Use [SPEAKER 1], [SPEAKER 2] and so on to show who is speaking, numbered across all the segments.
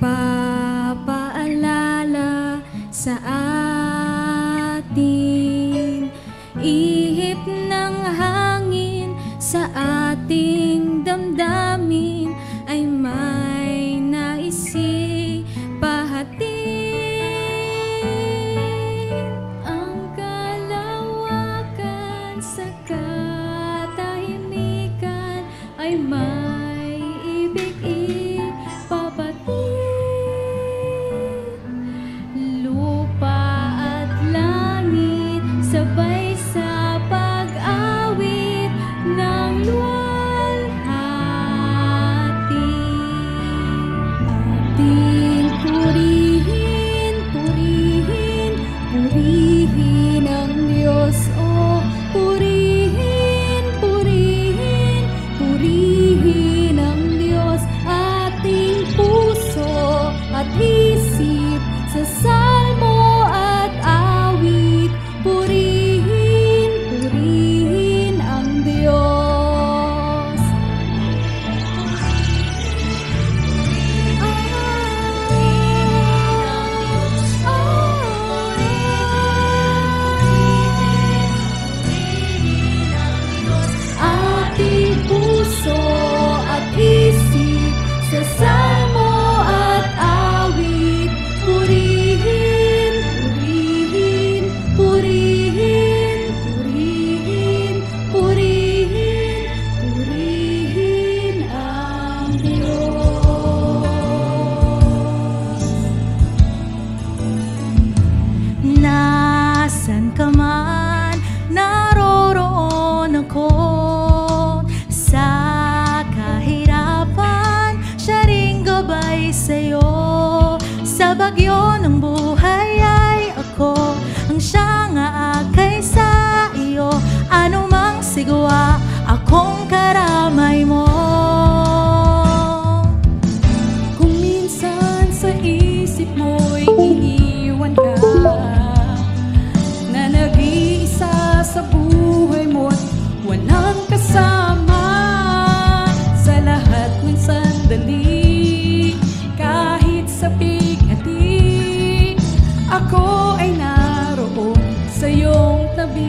[SPEAKER 1] nagpapaalala sa atin. Ihip ng hangin sa ating damdamin ay may naisip pahatid. Ang kalawakan sa katahimikan ay may ibig ipapatid. Lupa at langit sabay sa pag-awit ng luwalhati. Ating purihin, purihin, purihin ang Diyos. O purihin, purihin, purihin ang Diyos. Ating puso at isip sa salmo at awit. Purihin, purihin ang Diyos. Ating puso at isip sa salmo at awit. Purihin, purihin, purihin, purihin, purihin, purihin ang Diyos. Nasaan ka man, naroroon ako. Sa kahirapan, siya ring gabay sa'yo. Sa bagyo ng buhay ay ako ang siyang aakay sa iyo. Ano mang sigwa, akong karamay mo. Kung minsan sa isip mo'y iniwan ka, na nag-iisa sa buhay mo't walang kasama sa lahat ng sandali. Kahit sa bighati, ako ay naroon sa iyong tabi.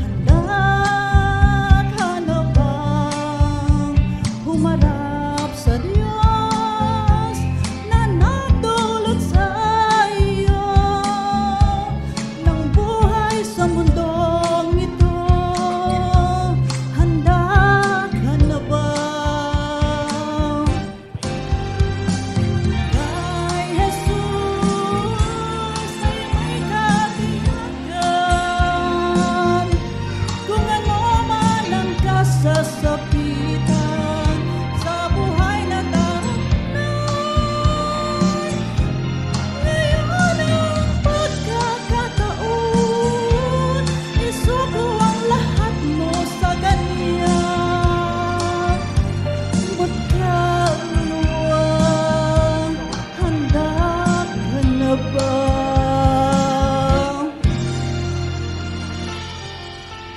[SPEAKER 1] Handa ka na bang humarap sa Diyos na nagdulot sa iyo ng buhay sa mundong ito? Handa ka na ba? Kay Jesus ay may katiyakan. Kung ano man ang kasasapitan sa buhay na dapat, ngayon ang pagkakataon. Isuko ang lahat mo sa Kanya. Magkaluluwang, handa ka na ba?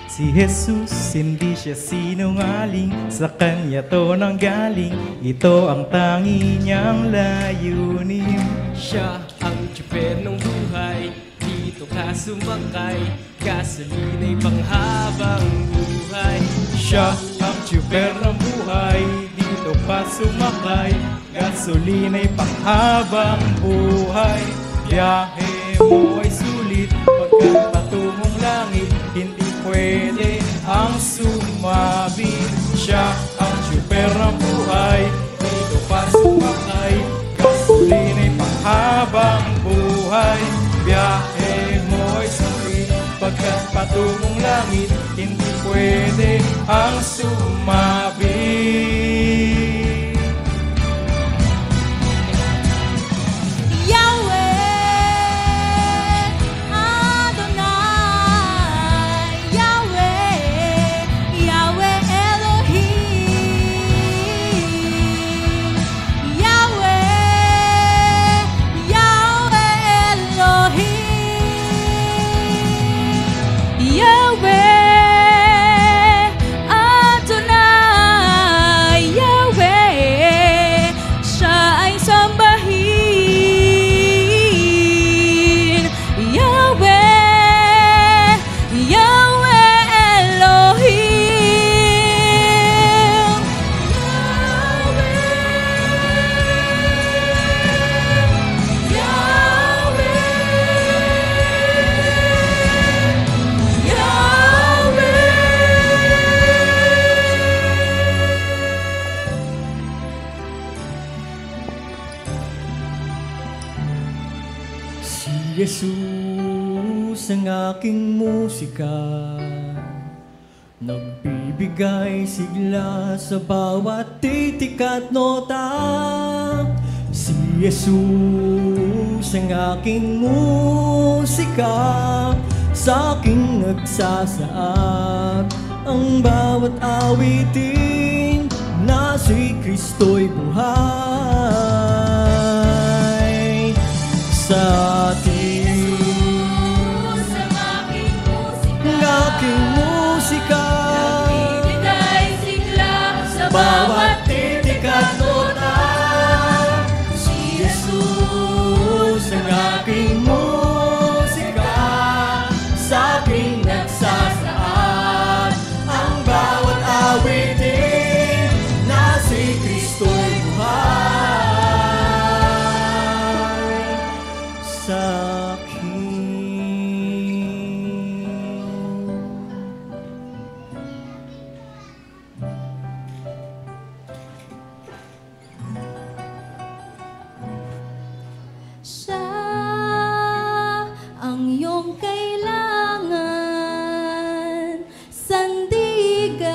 [SPEAKER 2] Si Jesus, hindi siya sinungaling, sa Kanya to nanggaling, ito ang tangi niyang layunin.
[SPEAKER 3] Siya ang tsuper ng buhay, dito ka sumakay, gasolina'y panghabang buhay.
[SPEAKER 2] Siya ang tsuper ng buhay, dito pa sumakay, gasolina'y panghabang buhay. Biyahe mo ay sulit, pagkat patungong langit, hindi pwede ang sumabit. Siya ang tsuper ng buhay, dito pa sumakay, gasolina'y panghabang buhay. Biyahe mo ay sulit, pagkat patungong langit, hindi pwede ang sumabit.
[SPEAKER 1] Yahweh Adonai, Yahweh, Yahweh Elohim, Yahweh, Yahweh Elohim, Yahweh
[SPEAKER 4] Jesus ang aking musika, nagbibigay sigla sa bawat titik at nota. Si Jesus ang aking musika, sa aking nagsasaad ang bawat awitin na si Kristo'y buhay sa atin.
[SPEAKER 1] ang aking musika,
[SPEAKER 4] Ang aking musika,
[SPEAKER 1] nagbibigay sigla sa
[SPEAKER 4] bawat titik at nota. Si Jesus ang aking musika, sa aking nagsasaad ang bawat awitin na si Kristo'y buhay sa akin.
[SPEAKER 1] Siya ang iyong kailangan, sandigan,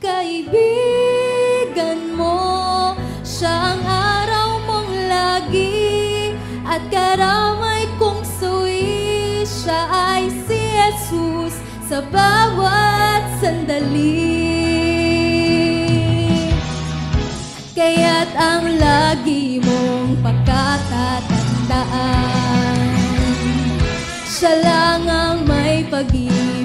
[SPEAKER 1] kaibigan mo. Siya ang araw mong lagi at karamay kong suwi. Siya ay si Jesus sa bawat sandali. Kaya't ang lagi mong pagkatatandaan, siya lang ang may pag-ibig